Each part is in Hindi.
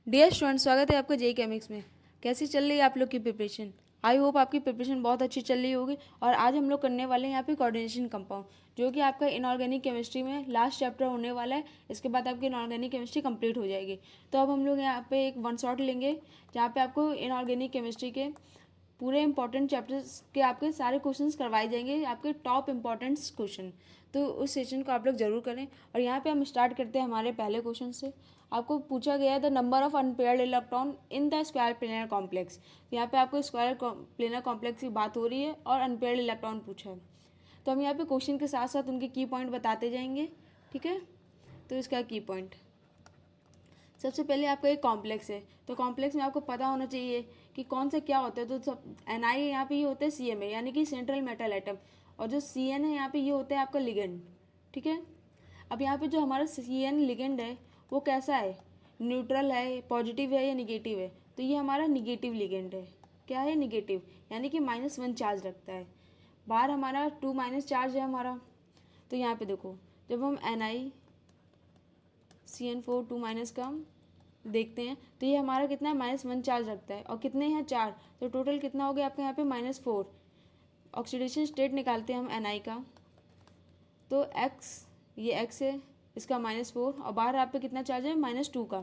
डियर स्टूडेंट, स्वागत है आपका जेई केमिक्स में। कैसी चल रही है आप लोग की प्रिपरेशन? आई होप आपकी प्रिपरेशन बहुत अच्छी चल रही होगी। और आज हम लोग करने वाले हैं यहाँ पे कोऑर्डिनेशन कंपाउंड, जो कि आपका इनऑर्गेनिक केमिस्ट्री में लास्ट चैप्टर होने वाला है। इसके बाद आपकी इनऑर्गेनिक केमिस्ट्री कंप्लीट हो जाएगी। तो अब हम लोग यहाँ पे एक वन शॉट लेंगे, जहाँ पे आपको इनऑर्गेनिक केमिस्ट्री के पूरे इंपॉर्टेंट चैप्टर्स के आपके सारे क्वेश्चंस करवाए जाएंगे, आपके टॉप इंपॉर्टेंट क्वेश्चन। तो उस सेशन को आप लोग जरूर करें। और यहाँ पे हम स्टार्ट करते हैं हमारे पहले क्वेश्चन से। आपको पूछा गया है the number of unpaired electron in the square planar complex. यहाँ पे आपको स्क्वायर प्लेनर कॉम्प्लेक्स की बात हो रही है और अनपेयर्ड इलेक्ट्रॉन पूछा है। तो हम यहाँ पे क्वेश्चन के साथ साथ उनके की पॉइंट बताते जाएंगे, ठीक है। तो इसका की पॉइंट सबसे पहले आपका एक कॉम्प्लेक्स है, तो कॉम्प्लेक्स में आपको पता होना चाहिए कि कौन सा क्या होता है। तो सब एनआई यहाँ पे ये होता है सीएमए, यानी कि सेंट्रल मेटल एटम। और जो सीएन है यहाँ पे ये होता है आपका लिगेंड, ठीक है। अब यहाँ पे जो हमारा सीएन लिगेंड है वो कैसा है, न्यूट्रल है, पॉजिटिव है या निगेटिव है? तो ये हमारा निगेटिव लिगेंड है। क्या है? निगेटिव, यानी कि -1 चार्ज रखता है। बाहर हमारा 2 माइनस चार्ज है हमारा। तो यहाँ पे देखो, जब हम NiCN4 2 माइनस का देखते हैं तो ये हमारा कितना है, -1 चार्ज रखता है। और कितने हैं? 4। तो टोटल कितना हो गया आपके यहाँ पे? -4। ऑक्सीडेशन स्टेट निकालते हैं हम एनआई का, तो x, ये x है, इसका -4, और बाहर आप पे कितना चार्ज है? -2 का।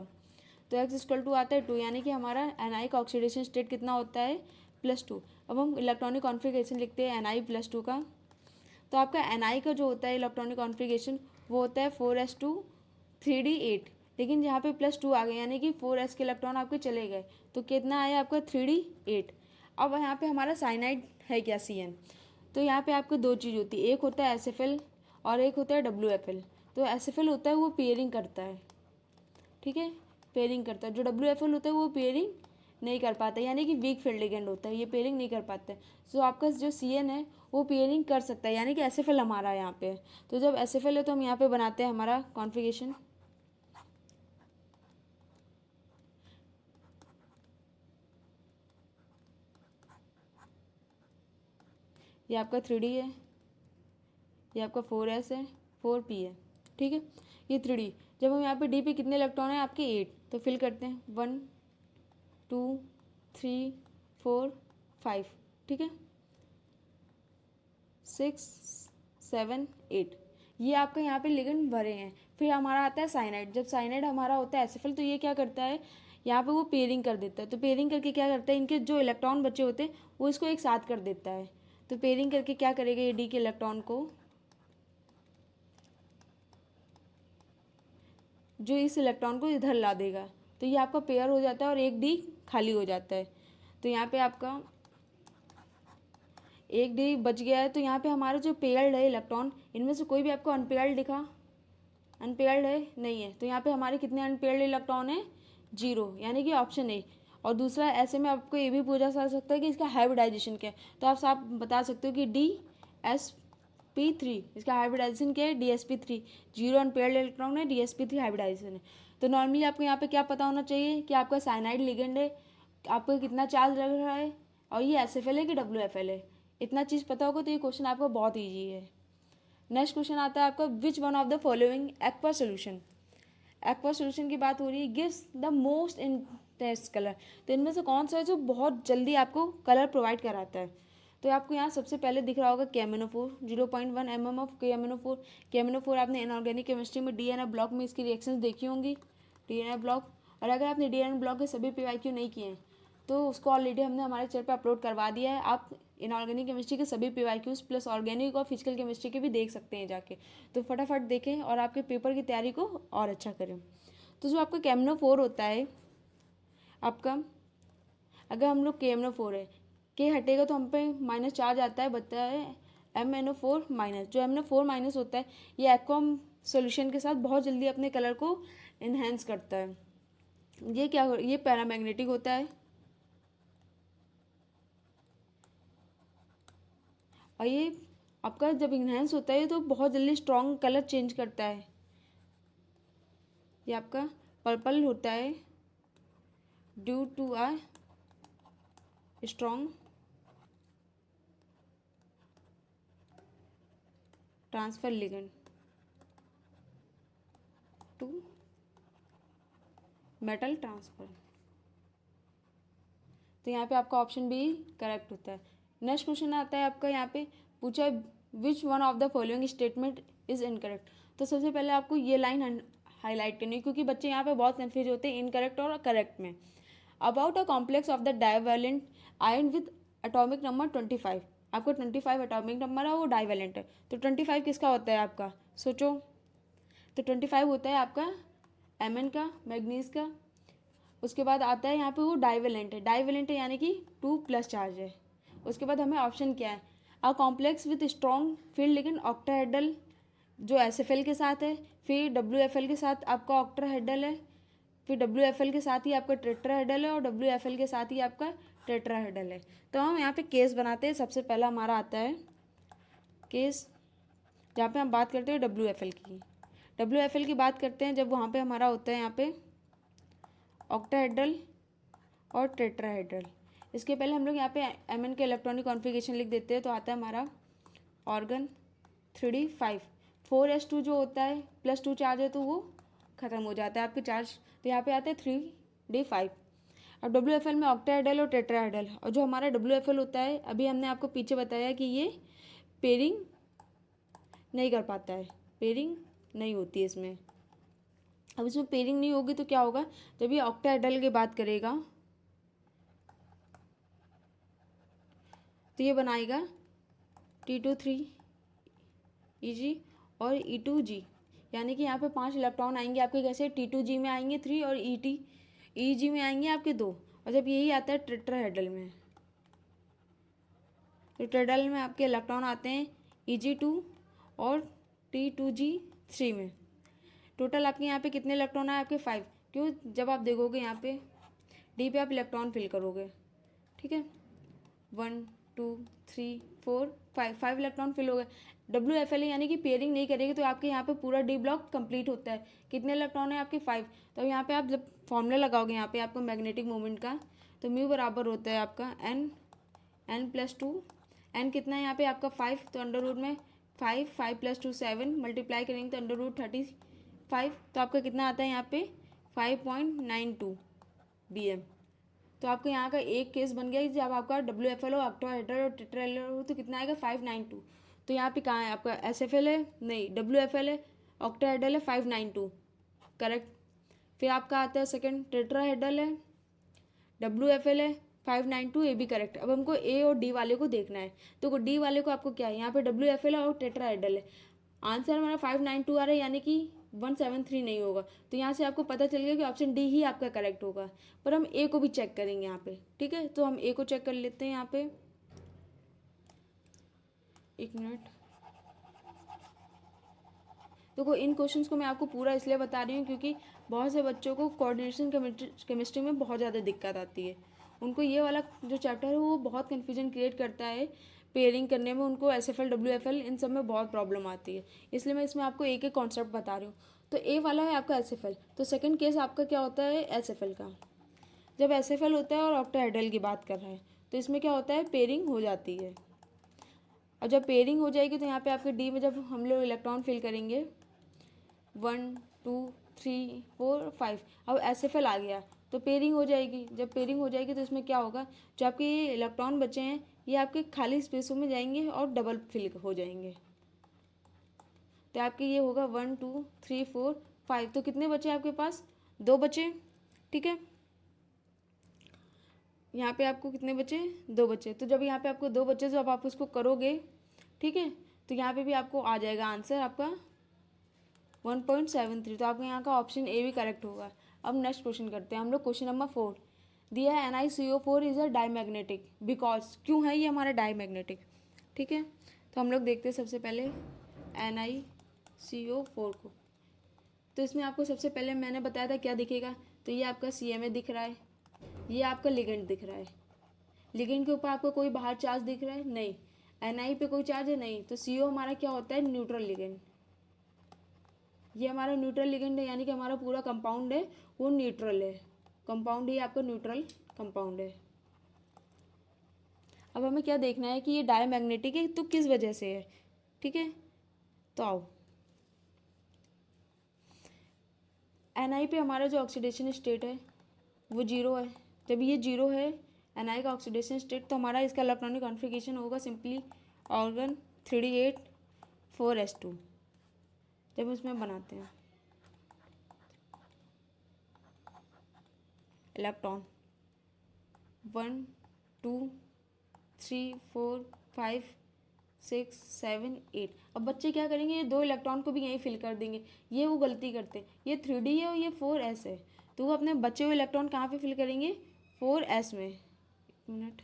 तो x इक्वल टू आता है 2, यानी कि हमारा एनआई का ऑक्सीडेशन स्टेट कितना होता है? +2। अब हम इलेक्ट्रॉनिक कॉन्फ़िगरेशन लिखते हैं Ni+2 का। तो आपका Ni का जो होता है इलेक्ट्रॉनिक कॉन्फ़िगरेशन वो होता है 4s2 3d8। लेकिन यहाँ पे +2 आ गए, यानी कि 4s के इलेक्ट्रॉन आपके चले गए, तो कितना आया आपका? 3d8। अब यहाँ पे हमारा साइनाइड है क्या? Cn। तो यहाँ पे आपको दो चीज़ होती है, एक होता है SFL और एक होता है WFL। तो SFL होता है वो पेयरिंग करता है, ठीक है, पेयरिंग करता है। जो WFL होता है वो पेयरिंग नहीं कर पाता, यानी कि वीक फील्ड लिगेंड होता है, ये पेयरिंग नहीं कर पाता है। सो आपका जो CN है वो पेयरिंग कर सकता है, यानी कि SFL हमारा यहाँ पे है। तो जब SFL है तो हम यहाँ पे बनाते हैं हमारा कॉन्फ़िगरेशन। ये आपका 3D है, ये आपका 4s है, 4p है, ठीक है। ये 3D। जब हम यहाँ पे D पे कितने इलेक्ट्रॉन हैं आपके? 8। तो फिल करते हैं 1 2 3 4 5, ठीक है, 6 7 8। ये आपका यहाँ पे लिगेंड भरे हैं। फिर हमारा आता है साइनाइड। जब साइनाइड हमारा होता है एसएफएल, तो ये क्या करता है, यहाँ पे वो पेयरिंग कर देता है। तो पेयरिंग करके क्या करता है, इनके जो इलेक्ट्रॉन बचे होते हैं वो इसको एक साथ कर देता है। तो पेयरिंग करके क्या करेगा, ये डी के इलेक्ट्रॉन को, जो इस इलेक्ट्रॉन को इधर ला देगा। तो ये आपका पेयर हो जाता है और एक डी खाली हो जाता है। तो यहाँ पे आपका एक डी बच गया है। तो यहाँ पे हमारा जो पेयर्ड है इलेक्ट्रॉन, इनमें से कोई भी आपको अनपेयर्ड दिखा? अनपेयर्ड है? नहीं है। तो यहाँ पे हमारे कितने अनपेयर्ड इलेक्ट्रॉन है? 0, यानी कि ऑप्शन ए। और दूसरा, ऐसे में आपको ये भी पूछा जा सकता है कि इसका हाइब्रिडाइजेशन क्या है। तो आप साफ बता सकते हो कि DsP3, इसका हाइब्रिडाइजेशन क्या है? DsP3। 0 अनपेयर्ड इलेक्ट्रॉन है, DsP3 हाइब्रिडाइजेशन है। तो नॉर्मली आपको यहाँ पे क्या पता होना चाहिए कि आपका साइनाइड लिगेंड है, आपको कितना चार्ज लग रहा है, और ये SFL है कि WFL है। इतना चीज़ पता होगा तो ये क्वेश्चन आपका बहुत ईजी है। नेक्स्ट क्वेश्चन आता है आपका, विच one of the following aqua solution. Aqua solution की बात हो रही है, gives the most intense colour. तो इनमें से कौन सा है जो बहुत जल्दी आपको कलर प्रोवाइड कराता है? तो आपको यहाँ सबसे पहले दिख रहा होगा KMnO4, 0.1 mm of KMnO4। KMnO4 आपने इनऑर्गेनिक केमिस्ट्री में DNA ब्लॉक में इसकी रिएक्शंस देखी होंगी, DNA ब्लॉक। और अगर आपने DNA ब्लॉक के सभी PYQ नहीं किए हैं तो उसको ऑलरेडी हमने हमारे चैनल पर अपलोड करवा दिया है। आप इनऑर्गेनिक केमिस्ट्री के सभी PYQs प्लस ऑर्गेनिक और फिजिकल केमिस्ट्री के भी देख सकते हैं जाके। तो फटाफट देखें और आपके पेपर की तैयारी को और अच्छा करें। तो जो आपका KMnO4 होता है आपका, अगर हम लोग KMnO4 है, के हटेगा तो हम पे माइनस चार्ज आता है, बचता है MnO4-। जो MnO4- होता है ये एक्वम सोल्यूशन के साथ बहुत जल्दी अपने कलर को इन्हेंस करता है। ये क्या ये पैरामैग्नेटिक होता है, और ये आपका जब इन्हेंस होता है तो बहुत जल्दी स्ट्रॉन्ग कलर चेंज करता है। ये आपका पर्पल होता है due to a strong transfer ligand to metal transfer. तो यहाँ पे आपका ऑप्शन बी करेक्ट होता है। नेक्स्ट क्वेश्चन आता है आपका, यहाँ पे पूछा है विच one of the following statement is incorrect. तो सबसे पहले आपको ये लाइन हाईलाइट करनी है, क्योंकि बच्चे यहाँ पे बहुत कन्फ्यूज होते हैं इनकरेक्ट और करेक्ट में। About a complex of the divalent ion with atomic number 25। आपको 25 एटॉमिक नंबर है, वो डाइवैलेंट है। तो 25 किसका होता है आपका, सोचो। तो 25 होता है आपका Mn का, मैग्नीज का। उसके बाद आता है यहाँ पे वो डाइवेलेंट है, डाइवेलेंट है यानी कि 2+ चार्ज है। उसके बाद हमें ऑप्शन क्या है, a complex with strong field लेकिन ऑक्टाहेड्रल, जो SFL के साथ है, फिर WFL के साथ आपका ऑक्टाहेड्रल है, फिर WFL के साथ ही आपका टेट्राहेड्रल है, और WFL के साथ ही आपका टेट्राहेड्रल है। तो हम यहाँ पे केस बनाते हैं। सबसे पहला हमारा आता है केस, जहाँ पे हम बात करते हैं WFL की। WFL की बात करते हैं जब वहाँ पे हमारा होता है यहाँ पे ऑक्टाहेड्रल और टेट्राहेड्रल। इसके पहले हम लोग यहाँ पे Mn के इलेक्ट्रॉनिक कॉन्फ़िगरेशन लिख देते हैं। तो आता है हमारा ऑर्गन 3d5, 4s2 जो होता है +2 चार्ज है तो वो ख़त्म हो जाता है आपके चार्ज। तो यहाँ पे आते हैं 3d5। अब WFL में ऑक्टाहेड्रल और टेट्राहेड्रल, और जो हमारा WFL होता है अभी हमने आपको पीछे बताया कि ये पेयरिंग नहीं कर पाता है, पेयरिंग नहीं होती है इसमें। अब इसमें पेयरिंग नहीं होगी तो क्या होगा, जब ये ऑक्टाहेड्रल की बात करेगा तो ये बनाएगा T2-3 और E2G, यानी कि यहाँ पे 5 इलेक्ट्रॉन आएंगे आपके, कैसे T2G में आएंगे 3 और EG में आएंगे आपके 2। और जब यही आता है टेट्राहेड्रल में, तो टेट्राहेड्रल में आपके इलेक्ट्रॉन आते हैं EG2 और T2G3 में। टोटल आपके यहाँ पे कितने इलेक्ट्रॉन आए आपके 5। क्यों, जब आप देखोगे यहाँ पे डी पे आप इलेक्ट्रॉन फिल करोगे, ठीक है, 1 2 3 4 5 इलेक्ट्रॉन फिल हो गए। WFL यानी कि पेयरिंग नहीं करेगी तो आपके यहाँ पे पूरा डी ब्लॉक कंप्लीट होता है। कितने इलेक्ट्रॉन है आपके 5। तो यहाँ पे आप जब फॉर्मूला लगाओगे यहाँ पे आपको मैग्नेटिक मोमेंट का, तो म्यू बराबर होता है आपका n+2। n कितना है यहाँ पे आपका 5, तो अंडर रूट में 5 + 2 7 मल्टीप्लाई करेंगे तो अंडर रूट 35। तो आपका कितना आता है यहाँ पे 5.92 BM। तो आपका यहाँ का एक केस बन गया कि जब आपका WFL हो, ऑक्टाहेड्रल और टेट्राहेड्रल हो तो कितना आएगा 592। तो यहाँ पे कहाँ है आपका SFL है, नहीं WFL है, ऑक्टाहेड्रल है 592 करेक्ट। फिर आपका आता है सेकंड टेट्राहेड्रल है, WFL है 592, ये भी करेक्ट। अब हमको A और D वाले को देखना है। तो D वाले को आपको क्या है, यहाँ पे WFL है और टेट्राहेड्रल है। आंसर हमारा 592 आ रहा है, यानी कि 173 नहीं होगा। तो यहाँ से आपको पता चल गया कि ऑप्शन डी ही आपका करेक्ट होगा। पर हम ए को भी चेक करेंगे यहाँ पे, ठीक है। तो हम ए को चेक कर लेते हैं यहाँ पे, एक मिनट। देखो इन क्वेश्चंस को मैं आपको पूरा इसलिए बता रही हूँ क्योंकि बहुत से बच्चों को कोऑर्डिनेशन केमिस्ट्री में बहुत ज़्यादा दिक्कत आती है। उनको ये वाला जो चैप्टर है वो बहुत कन्फ्यूजन क्रिएट करता है। पेयरिंग करने में उनको SFL WFL इन सब में बहुत प्रॉब्लम आती है, इसलिए मैं इसमें आपको एक एक कॉन्सेप्ट बता रही हूँ। तो ए वाला है आपका SFL। तो सेकंड केस आपका क्या होता है SFL का। जब SFL होता है और ऑक्टाहेड्रल की बात कर रहा है तो इसमें क्या होता है, पेयरिंग हो जाती है। और जब पेयरिंग हो जाएगी तो यहाँ पे आपके डी में जब हम लोग इलेक्ट्रॉन फिल करेंगे 1 2 3 4 5, अब SFL आ गया तो पेयरिंग हो जाएगी। जब पेयरिंग हो जाएगी तो इसमें क्या होगा, जो आपके ये इलेक्ट्रॉन बचे हैं ये आपके खाली स्पेसों में जाएंगे और डबल फिल हो जाएंगे। तो आपके ये होगा 1 2 3 4 5। तो कितने बचे आपके पास, 2 बचे, ठीक है। यहाँ पे आपको कितने बचे, 2 बचे। तो जब यहाँ पे आपको 2 बचे, जब आप उसको करोगे, ठीक है, तो यहाँ पे भी आपको आ जाएगा आंसर आपका 1.73। तो आपका यहाँ का ऑप्शन ए भी करेक्ट होगा। अब नेक्स्ट क्वेश्चन करते हैं हम लोग। क्वेश्चन नंबर 4 दिया है NiCO4 is a diamagnetic because, क्यों है ये हमारा डाईमैग्नेटिक, ठीक है। तो हम लोग देखते हैं सबसे पहले NiCO4 को। तो इसमें आपको सबसे पहले मैंने बताया था क्या दिखेगा, तो ये आपका CMA दिख रहा है, ये आपका लिगेंड दिख रहा है। लिगेंड के ऊपर आपको कोई बाहर चार्ज दिख रहा है, नहीं। Ni पे कोई चार्ज है, नहीं। तो CO हमारा क्या होता है, न्यूट्रल लिगेंड। ये हमारा न्यूट्रल लिगेंड है, यानी कि हमारा पूरा कंपाउंड है वो न्यूट्रल है। कंपाउंड ही आपका न्यूट्रल कंपाउंड है। अब हमें क्या देखना है कि ये डायमैग्नेटिक है तो किस वजह से है, ठीक है। तो आओ, Ni पे हमारा जो ऑक्सीडेशन स्टेट है वो जीरो है। जब ये जीरो है Ni का ऑक्सीडेशन स्टेट, तो हमारा इसका इलेक्ट्रॉनिक कॉन्फ़िगरेशन होगा सिंपली ऑर्गन 3d8 4s2 जब उसमें बनाते हैं इलेक्ट्रॉन 1 2 3 4 5 6 7 8। अब बच्चे क्या करेंगे, ये दो इलेक्ट्रॉन को भी यहीं फिल कर देंगे। ये वो गलती करते हैं, ये 3d है और ये 4s है, तो वो अपने बचे हुए इलेक्ट्रॉन कहाँ पे फिल करेंगे, 4s में। एक मिनट,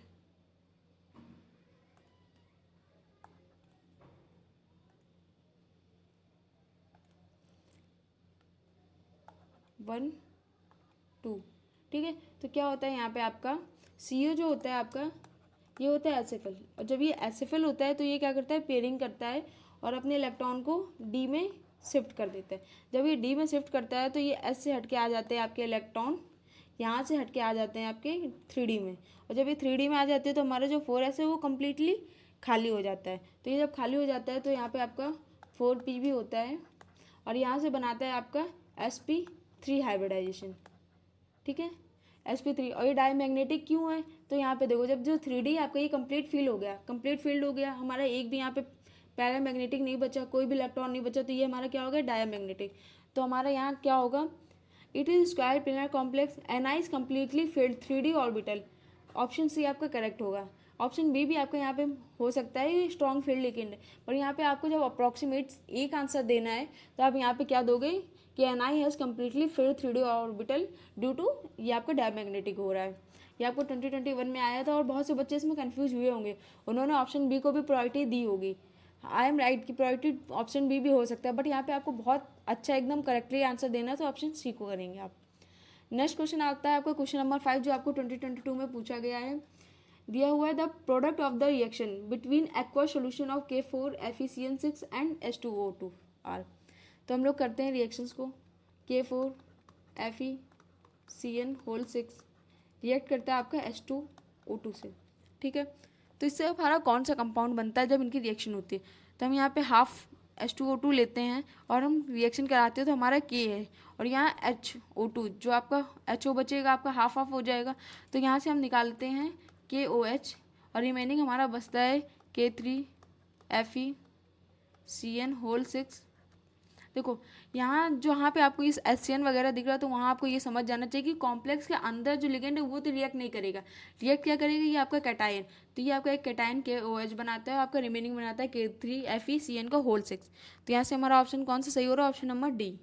वन टू, ठीक है। तो क्या होता है यहाँ पे आपका CO जो होता है आपका, ये होता है एसिफिल, और जब ये एसिफिल होता है तो ये क्या करता है, पेयरिंग करता है और अपने इलेक्ट्रॉन को D में शिफ्ट कर देता है। जब ये D में शिफ्ट करता है तो ये S से हट के आ जाते हैं आपके इलेक्ट्रॉन, यहाँ से हट के आ जाते हैं आपके 3D में, और जब ये 3D में आ जाते हैं तो हमारा जो 4s है वो कम्प्लीटली खाली हो जाता है। तो ये जब खाली हो जाता है तो यहाँ पे आपका 4p भी होता है और यहाँ से बनाता है आपका sp3 हाइब्रिडाइजेशन, ठीक है, sp3। और ये डायमैग्नेटिक क्यों है, तो यहाँ पे देखो, जब जो 3D आपका ये कंप्लीट फील हो गया, कंप्लीट फील्ड हो गया, हमारा एक भी यहाँ पे पैरामैग्नेटिक नहीं बचा, कोई भी इलेक्ट्रॉन नहीं बचा, तो ये हमारा क्या हो गया, डायमैग्नेटिक। तो हमारा यहाँ क्या होगा, it is square planar complex Ni is completely filled 3D orbital. Option C आपका करेक्ट होगा। ऑप्शन बी भी आपका यहाँ पे हो सकता है, ये स्ट्रॉन्ग फील्ड लेकिन, पर यहाँ पे आपको जब अप्रॉक्सीमेट एक आंसर देना है तो आप यहाँ पे क्या दोगे कि Ni has completely filled 3D orbital due to, ये आपका डायमैग्नेटिक हो रहा है। ये आपको 2021 में आया था और बहुत से बच्चे इसमें कंफ्यूज हुए होंगे, उन्होंने ऑप्शन बी को भी प्रायोरिटी दी होगी। आई एम राइट की प्रायोरिटी ऑप्शन बी भी हो सकता है, बट यहाँ पे आपको बहुत अच्छा एकदम करेक्टली आंसर देना है, तो ऑप्शन सी को करेंगे आप। नेक्स्ट क्वेश्चन आता है आपका क्वेश्चन नंबर 5, जो आपको 2022 में पूछा गया है। दिया हुआ है the product of the reaction between aqua solution of K4FeCN6 and H2O2R। तो हम लोग करते हैं रिएक्शंस को, K4FeCN6 रिएक्ट करता है आपका H2O2 से, ठीक है। तो इससे हमारा कौन सा कंपाउंड बनता है जब इनकी रिएक्शन होती है, तो हम यहाँ पे हाफ H2O2 लेते हैं और हम रिएक्शन कराते हैं, तो हमारा K है और यहाँ HO2, जो आपका HO बचेगा आपका हाफ हाफ हो जाएगा, तो यहाँ से हम निकालते हैं KOH और रिमेनिंग हमारा बचता है K3FeCN6। देखो यहाँ पे आपको इस HCN वगैरह दिख रहा है, तो वहाँ आपको ये समझ जाना चाहिए कि कॉम्प्लेक्स के अंदर जो लिगेंड है वो तो रिएक्ट नहीं करेगा, रिएक्ट क्या करेगा, ये आपका कैटायन, तो ये आपका एक कैटायन KOH बनाता है और आपका रिमेनिंग बनाता है K3FeCN6। तो यहाँ से हमारा ऑप्शन कौन सा सही हो रहा है, ऑप्शन नंबर डी।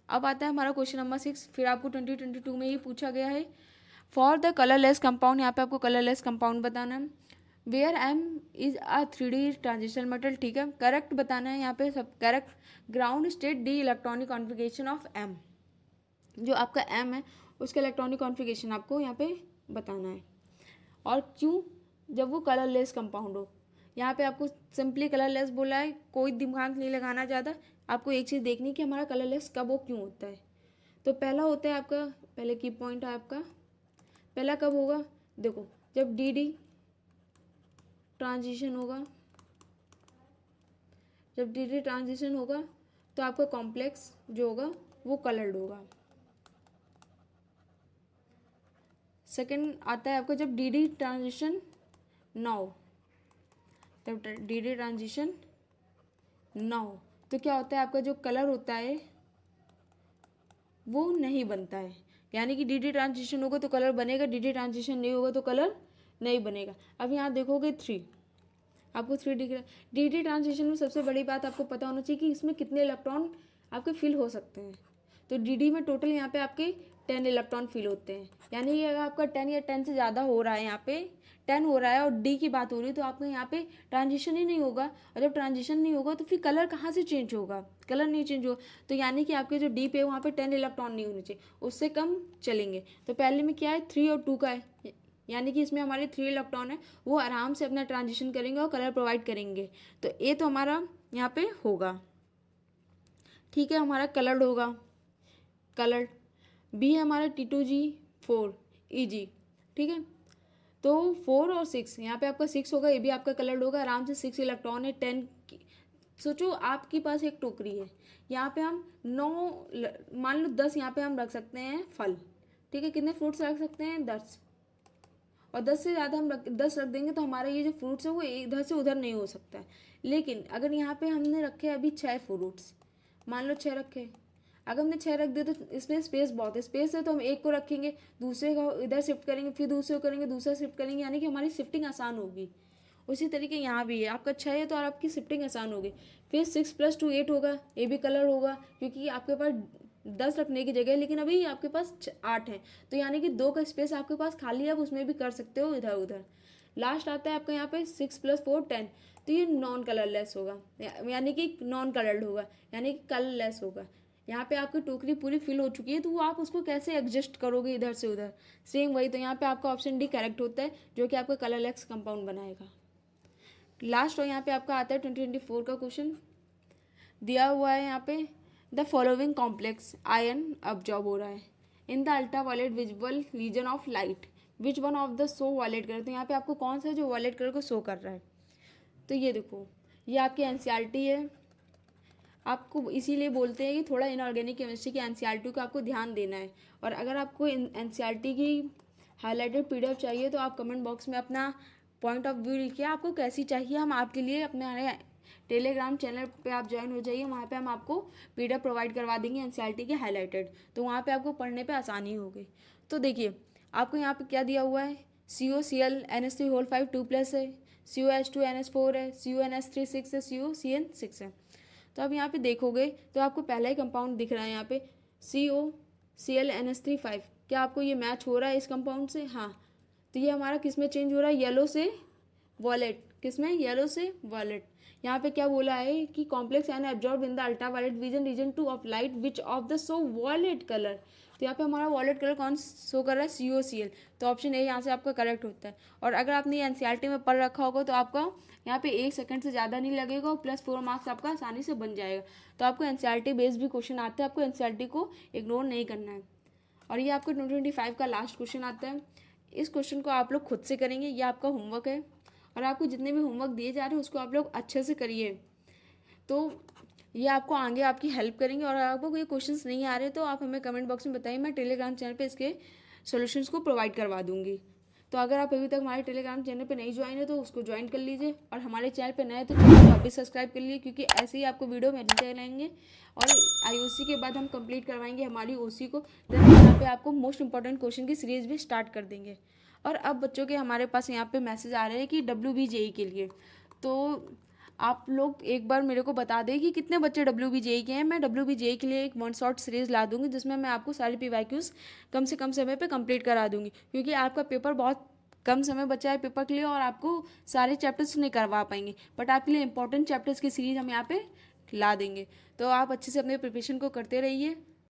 अब आता है हमारा क्वेश्चन नंबर 6, फिर आपको 2022 में ही पूछा गया है। फॉर द कलरलेस कंपाउंड, यहाँ पे आपको कलरलेस कंपाउंड बताना है। Where M is a 3D transition metal, ठीक है, करेक्ट बताना है यहाँ पे सब correct. Ground state D electronic configuration of M, जो आपका M है उसका इलेक्ट्रॉनिक कॉन्फ़िगरेशन आपको यहाँ पे बताना है। और क्यों, जब वो कलरलेस कंपाउंड हो, यहाँ पे आपको सिंपली कलरलेस बोला है, कोई दिमाग नहीं लगाना ज़्यादा, आपको एक चीज़ देखनी कि हमारा कलरलेस कब हो, क्यों होता है। तो पहला होता है आपका, पहले की पॉइंट है आपका, पहला कब होगा, देखो जब DD ट्रांजिशन होगा, जब DD ट्रांजिशन होगा तो आपका कॉम्प्लेक्स जो होगा वो कलर्ड होगा। सेकंड आता है आपका जब DD ट्रांजिशन ना हो, जब DD ट्रांजिशन ना हो तो क्या होता है, आपका जो कलर होता है वो नहीं बनता है, यानी कि DD ट्रांजिशन होगा तो कलर बनेगा, DD ट्रांजिशन नहीं होगा तो कलर नहीं बनेगा। अब यहाँ देखोगे 3, आपको 3 दिख रहा है। DD ट्रांजिशन में सबसे बड़ी बात आपको पता होना चाहिए कि इसमें कितने इलेक्ट्रॉन आपके फिल हो सकते हैं। तो DD में टोटल यहाँ पे आपके 10 इलेक्ट्रॉन फिल होते हैं, यानी कि अगर आपका 10 या 10 से ज़्यादा हो रहा है, यहाँ पे 10 हो रहा है और D की बात हो रही है, तो आपका यहाँ पे ट्रांजिशन ही नहीं होगा, और जब ट्रांजिशन नहीं होगा तो फिर कलर कहाँ से चेंज होगा, कलर नहीं चेंज होगा। तो यानी कि आपके जो D पे वहाँ पे 10 इलेक्ट्रॉन नहीं होने चाहिए, उससे कम चलेंगे। तो पहले में क्या है, 3 और 2 का है, यानी कि इसमें हमारे 3 इलेक्ट्रॉन है, वो आराम से अपना ट्रांजिशन करेंगे और कलर प्रोवाइड करेंगे। तो ए तो हमारा यहाँ पे होगा, ठीक है, हमारा कलर्ड होगा, कलर्ड। बी है हमारा T2G4EG, ठीक है। तो 4 और 6, यहाँ पे आपका 6 होगा, ये भी आपका कलर्ड होगा, आराम से 6 इलेक्ट्रॉन है, 10 सोचो आपके पास एक टोकरी है, यहाँ पे हम 9 मान लो 10 यहाँ पे हम रख सकते हैं फल, ठीक है। कितने फ्रूट्स रख सकते हैं? 10। और 10 से ज़्यादा हम 10 रख देंगे तो हमारा ये जो फ्रूट्स है वो इधर से उधर नहीं हो सकता है। लेकिन अगर यहाँ पे हमने रखे अभी 6 फ्रूट्स, मान लो 6 रखे, अगर हमने 6 रख दिए तो इसमें स्पेस बहुत है, स्पेस है तो हम एक को रखेंगे, दूसरे को इधर शिफ्ट करेंगे, फिर दूसरे को करेंगे, दूसरा शिफ्ट करेंगे, यानी कि हमारी शिफ्टिंग आसान होगी। उसी तरीके यहाँ भी है, आपका 6 है तो आपकी शिफ्टिंग आसान होगी। फिर 6 + 2 8 होगा, ये भी कलर होगा क्योंकि आपके पास 10 रखने की जगह, लेकिन अभी आपके पास 8 है, तो यानी कि 2 का स्पेस आपके पास खाली है, आप उसमें भी कर सकते हो इधर उधर। लास्ट आता है आपका यहाँ पे 6 + 4 10, तो ये नॉन कलरलेस होगा, यानी कि नॉन कलर्ड होगा, यानी कि कलरलेस होगा। यहाँ पे आपकी टोकरी पूरी फिल हो चुकी है, तो वो आप उसको कैसे एडजस्ट करोगे इधर से उधर, सेम वही। तो यहाँ पे आपका ऑप्शन डी करेक्ट होता है, जो कि आपका कलरलेस कंपाउंड बनाएगा। लास्ट और यहाँ पे आपका आता है 2024 का क्वेश्चन दिया हुआ है। यहाँ पे the following complex ion absorb हो रहा है in the ultraviolet visible region of light, which one of the show violet colour. तो यहाँ पे आपको कौन सा जो वायलेट कलर को शो कर रहा है, तो ये देखो, ये आपकी एनसीईआरटी है। आपको इसीलिए बोलते हैं कि थोड़ा इनऑर्गेनिक केमिस्ट्री की एनसीईआरटी को आपको ध्यान देना है। और अगर आपको एनसीईआरटी की हाईलाइटेड पीडीएफ चाहिए तो आप कमेंट बॉक्स में अपना पॉइंट ऑफ व्यू लिखिए, आपको कैसी चाहिए। हम आपके लिए अपने टेलीग्राम चैनल पे आप ज्वाइन हो जाइए, वहाँ पे हम आपको पीडीएफ प्रोवाइड करवा देंगे एनसीईआरटी की हाईलाइटेड, तो वहाँ पे आपको पढ़ने पे आसानी होगी। तो देखिए आपको यहाँ पे क्या दिया हुआ है, COCl NH3 2+ है, COH2 NH4 है, CONH3 6 है, COCN 6 है। तो अब यहाँ पे देखोगे तो आपको पहला ही कंपाउंड दिख रहा है यहाँ पे COCl NH3 5। क्या आपको ये मैच हो रहा है इस कंपाउंड से? हाँ। तो ये हमारा किस में चेंज हो रहा है, येलो से वॉलेट, किस में, येलो से वॉलेट। यहाँ पे क्या बोला है कि complex and absorb in the ultraviolet vision region 2 of light which of the show violet colour. तो यहाँ पे हमारा वॉलेट कलर कौन शो कर रहा है, COCl, तो ऑप्शन ए यहाँ से आपका करेक्ट होता है। और अगर आपने ये एनसीईआरटी में पढ़ रखा होगा तो आपका यहाँ पे 1 सेकंड से ज़्यादा नहीं लगेगा और +4 मार्क्स आपका आसानी से बन जाएगा। तो आपको एनसीईआरटी बेस्ड भी क्वेश्चन आते हैं, आपको एनसीईआरटी को इग्नोर नहीं करना है। और ये आपको 2025 का लास्ट क्वेश्चन आता है। इस क्वेश्चन को आप लोग खुद से करेंगे, ये आपका होमवर्क है, और आपको जितने भी होमवर्क दिए जा रहे हैं उसको आप लोग अच्छे से करिए, तो ये आपको आगे आपकी हेल्प करेंगे। और आपको कोई क्वेश्चंस नहीं आ रहे तो आप हमें कमेंट बॉक्स में बताइए, मैं टेलीग्राम चैनल पे इसके सॉल्यूशंस को प्रोवाइड करवा दूंगी। तो अगर आप अभी तक हमारे टेलीग्राम चैनल पे नहीं ज्वाइन है तो उसको ज्वाइन कर लीजिए, और हमारे चैनल पे नए तो चैनल को अभी सब्सक्राइब कर लीजिए, क्योंकि ऐसे ही आपको वीडियो मिलते रहेंगे। और IOC के बाद हम कंप्लीट करवाएंगे हमारी OC को, देन यहाँ पे आपको मोस्ट इंपॉर्टेंट क्वेश्चन की सीरीज भी स्टार्ट कर देंगे। और अब बच्चों के हमारे पास यहाँ पे मैसेज आ रहे हैं कि WBJE के लिए, तो आप लोग एक बार मेरे को बता दें कि कितने बच्चे WBJE के हैं। मैं WBJE के लिए एक 1 शॉट सीरीज़ ला दूंगी जिसमें मैं आपको सारे PYQs कम से कम समय पे कंप्लीट करा दूंगी, क्योंकि आपका पेपर बहुत कम समय बचा है पेपर के लिए और आपको सारे चैप्टर्स नहीं करवा पाएंगे, बट आपके लिए इंपॉर्टेंट चैप्टर्स की सीरीज़ हम यहाँ पे ला देंगे। तो आप अच्छे से अपने प्रिपरेशन को करते रहिए।